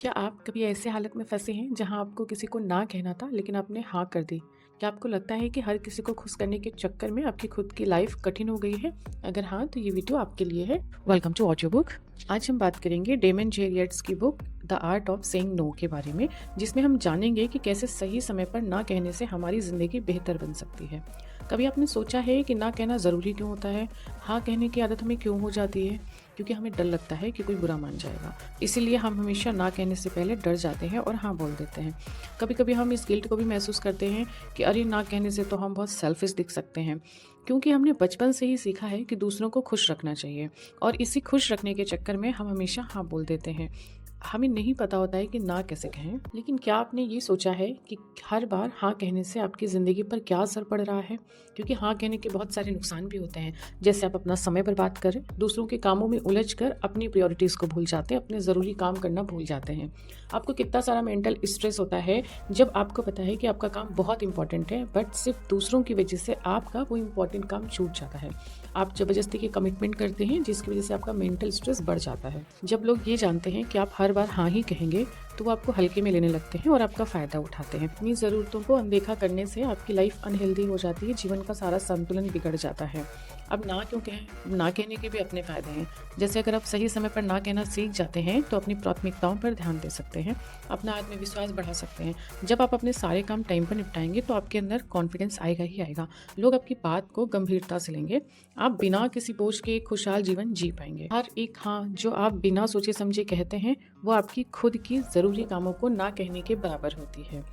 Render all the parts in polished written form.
क्या आप कभी ऐसे हालत में फँसे हैं जहाँ आपको किसी को ना कहना था लेकिन आपने हाँ कर दी? क्या आपको लगता है कि हर किसी को खुश करने के चक्कर में आपकी खुद की लाइफ कठिन हो गई है? अगर हाँ, तो ये वीडियो आपके लिए है। Welcome to audio book. आज हम बात करेंगे डेमन जेरियट्स की book the art of saying no के बारे में, जिसमें हम जानेंगे कि कैसे सही समय पर ना कहने से हमारी ज़िंदगी बेहतर बन सकती है। कभी आपने सोचा है कि ना कहना ज़रूरी क्यों होता है? हाँ कहने की आदत हमें क्यों हो जाती है? क्योंकि हमें डर लगता है कि कोई बुरा मान जाएगा। इसीलिए हम हमेशा ना कहने से पहले डर जाते हैं और हाँ बोल देते हैं। कभी-कभी हम इस गिल्ट को भी महसूस करते हैं कि अरे ना कहने से तो हम बहुत सेल्फिश दिख सकते हैं। क्योंकि हमने बचपन से ही सीखा है कि दूसरों को खुश रखना चाहिए और इसी खुश रखने के चक्कर में हम हमेशा हाँ बोल देते हैं। हमें नहीं पता होता है कि ना कैसे कहें। लेकिन क्या आपने ये सोचा है कि हर बार हाँ कहने से आपकी ज़िंदगी पर क्या असर पड़ रहा है? क्योंकि हाँ कहने के बहुत सारे नुकसान भी होते हैं। जैसे आप अपना समय बर्बाद करें, दूसरों के कामों में उलझ कर अपनी प्रायोरिटीज़ को भूल जाते हैं, अपने ज़रूरी काम करना भूल जाते हैं। आपको कितना सारा मेंटल स्ट्रेस होता है जब आपको पता है कि आपका काम बहुत इंपॉर्टेंट है, बट सिर्फ दूसरों की वजह से आपका वो इंपॉर्टेंट काम छूट जाता है। आप ज़बरदस्ती की कमिटमेंट करते हैं जिसकी वजह से आपका मेंटल स्ट्रेस बढ़ जाता है। जब लोग ये जानते हैं कि आप हर बार हाँ ही कहेंगे, तो वो आपको हल्के में लेने लगते हैं और आपका फ़ायदा उठाते हैं। अपनी ज़रूरतों को अनदेखा करने से आपकी लाइफ अनहेल्दी हो जाती है, जीवन का सारा संतुलन बिगड़ जाता है। अब ना क्यों कहें? ना कहने के भी अपने फ़ायदे हैं। जैसे अगर आप सही समय पर ना कहना सीख जाते हैं, तो अपनी प्राथमिकताओं पर ध्यान दे सकते हैं, अपना आत्मविश्वास बढ़ा सकते हैं। जब आप अपने सारे काम टाइम पर निपटाएँगे, तो आपके अंदर कॉन्फिडेंस आएगा ही आएगा। लोग आपकी बात को गंभीरता से लेंगे। आप बिना किसी बोझ के एक खुशहाल जीवन जी पाएँगे। हर एक हाँ जो आप बिना सोचे समझे कहते हैं, वो आपकी खुद की ज़रूरी कामों को ना कहने के बराबर होती है।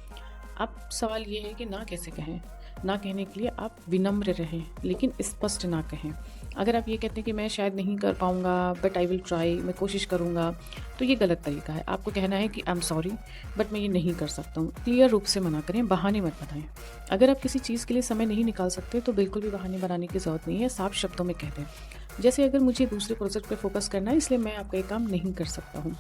अब सवाल ये है कि ना कैसे कहें? ना कहने के लिए आप विनम्र रहें, लेकिन स्पष्ट ना कहें। अगर आप ये कहते हैं कि मैं शायद नहीं कर पाऊँगा, बट आई विल ट्राई, मैं कोशिश करूँगा, तो ये गलत तरीका है। आपको कहना है कि आई एम सॉरी, बट मैं ये नहीं कर सकता हूँ। क्लियर रूप से मना करें, बहाने मत बनाएँ। अगर आप किसी चीज़ के लिए समय नहीं निकाल सकते, तो बिल्कुल भी बहाने बनाने की ज़रूरत नहीं है, साफ शब्दों में कह दें। जैसे अगर मुझे दूसरे प्रोजेक्ट पे फ़ोकस करना है, इसलिए मैं आपका ये काम नहीं कर सकता हूँ।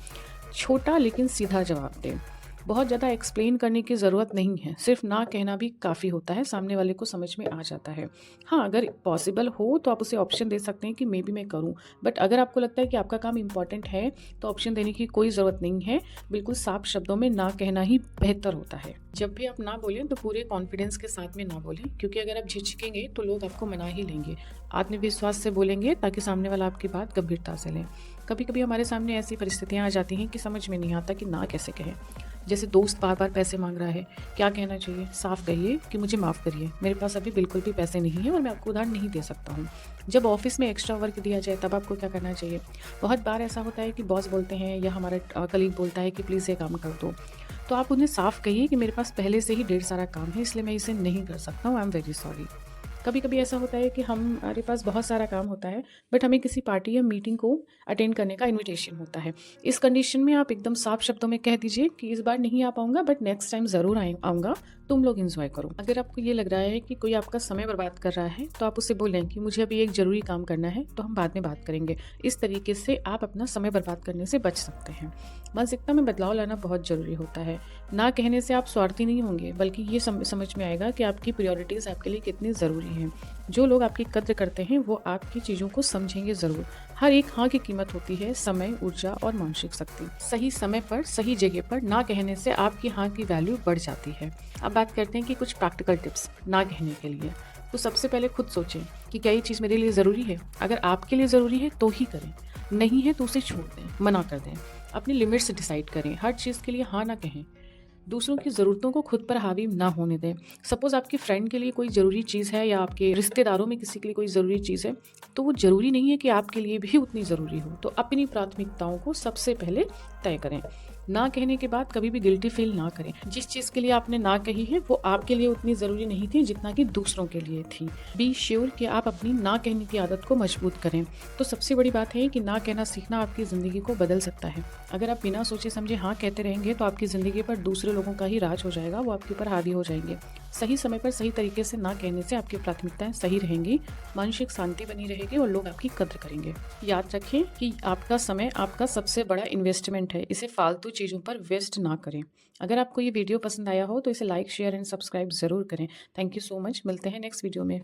छोटा लेकिन सीधा जवाब दें। बहुत ज़्यादा एक्सप्लेन करने की ज़रूरत नहीं है, सिर्फ ना कहना भी काफ़ी होता है, सामने वाले को समझ में आ जाता है। हाँ, अगर पॉसिबल हो तो आप उसे ऑप्शन दे सकते हैं कि मे बी मैं करूँ, बट अगर आपको लगता है कि आपका काम इम्पॉर्टेंट है, तो ऑप्शन देने की कोई ज़रूरत नहीं है, बिल्कुल साफ शब्दों में ना कहना ही बेहतर होता है। जब भी आप ना बोलें तो पूरे कॉन्फिडेंस के साथ में ना बोलें, क्योंकि अगर आप झिझकेंगे तो लोग आपको मना ही लेंगे। आत्मविश्वास से बोलेंगे ताकि सामने वाला आपकी बात गंभीरता से लें। कभी-कभी हमारे सामने ऐसी परिस्थितियाँ आ जाती हैं कि समझ में नहीं आता कि ना कैसे कहें। जैसे दोस्त बार-बार पैसे माँग रहा है, क्या कहना चाहिए? साफ कहिए कि मुझे माफ़ करिए, मेरे पास अभी बिल्कुल भी पैसे नहीं हैं और मैं आपको उधार नहीं दे सकता हूँ। जब ऑफ़िस में एक्स्ट्रा वर्क दिया जाए तब आपको क्या करना चाहिए? बहुत बार ऐसा होता है कि बॉस बोलते हैं या हमारा कलीग बोलता है कि प्लीज़ ये काम कर दो। तो आप उन्हें साफ कहिए कि मेरे पास पहले से ही ढेर सारा काम है, इसलिए मैं इसे नहीं कर सकता हूँ, आई एम वेरी सॉरी। कभी-कभी ऐसा होता है कि हमारे पास बहुत सारा काम होता है, बट हमें किसी पार्टी या मीटिंग को अटेंड करने का इनविटेशन होता है। इस कंडीशन में आप एकदम साफ शब्दों में कह दीजिए कि इस बार नहीं आ पाऊँगा, बट नेक्स्ट टाइम ज़रूर आऊँगा, तुम लोग एन्जॉय करो। अगर आपको ये लग रहा है कि कोई आपका समय बर्बाद कर रहा है, तो आप उससे बोलें कि मुझे अभी एक ज़रूरी काम करना है, तो हम बाद में बात करेंगे। इस तरीके से आप अपना समय बर्बाद करने से बच सकते हैं। मानसिकता में बदलाव लाना बहुत ज़रूरी होता है। ना कहने से आप स्वार्थी नहीं होंगे, बल्कि ये समझ में आएगा कि आपकी प्रायोरिटीज़ आपके लिए कितनी ज़रूरी हैं। जो लोग आपकी कद्र करते हैं, वो आपकी चीज़ों को समझेंगे ज़रूर। हर एक हाँ की कीमत होती है समय, ऊर्जा और मानसिक शक्ति। सही समय पर, सही जगह पर ना कहने से आपकी हाँ की वैल्यू बढ़ जाती है। अब बात करते हैं कि कुछ प्रैक्टिकल टिप्स ना कहने के लिए। तो सबसे पहले खुद सोचें कि क्या ये चीज़ मेरे लिए ज़रूरी है? अगर आपके लिए ज़रूरी है तो ही करें, नहीं है तो उसे छोड़ दें, मना कर दें। अपनी लिमिट्स डिसाइड करें, हर चीज़ के लिए हाँ ना कहें। दूसरों की ज़रूरतों को खुद पर हावी ना होने दें। सपोज़ आपकी फ्रेंड के लिए कोई ज़रूरी चीज़ है या आपके रिश्तेदारों में किसी के लिए कोई ज़रूरी चीज़ है, तो वो ज़रूरी नहीं है कि आपके लिए भी उतनी ज़रूरी हो। तो अपनी प्राथमिकताओं को सबसे पहले तय करें। ना कहने के बाद कभी भी गिल्टी फील ना करें। जिस चीज़ के लिए आपने ना कही है, वो आपके लिए उतनी ज़रूरी नहीं थी जितना कि दूसरों के लिए थी। बी श्योर कि आप अपनी ना कहने की आदत को मजबूत करें। तो सबसे बड़ी बात है कि ना कहना सीखना आपकी ज़िंदगी को बदल सकता है। अगर आप बिना सोचे समझे हाँ कहते रहेंगे, तो आपकी ज़िंदगी पर दूसरे लोगों का ही राज हो जाएगा, वो आपके ऊपर हावी हो जाएंगे। सही समय पर सही तरीके से ना कहने से आपकी प्राथमिकताएं सही रहेंगी, मानसिक शांति बनी रहेगी और लोग आपकी कद्र करेंगे। याद रखें कि आपका समय आपका सबसे बड़ा इन्वेस्टमेंट है, इसे फालतू चीज़ों पर वेस्ट ना करें। अगर आपको ये वीडियो पसंद आया हो तो इसे लाइक, शेयर एंड सब्सक्राइब ज़रूर करें। Thank you so much. मिलते हैं नेक्स्ट वीडियो में।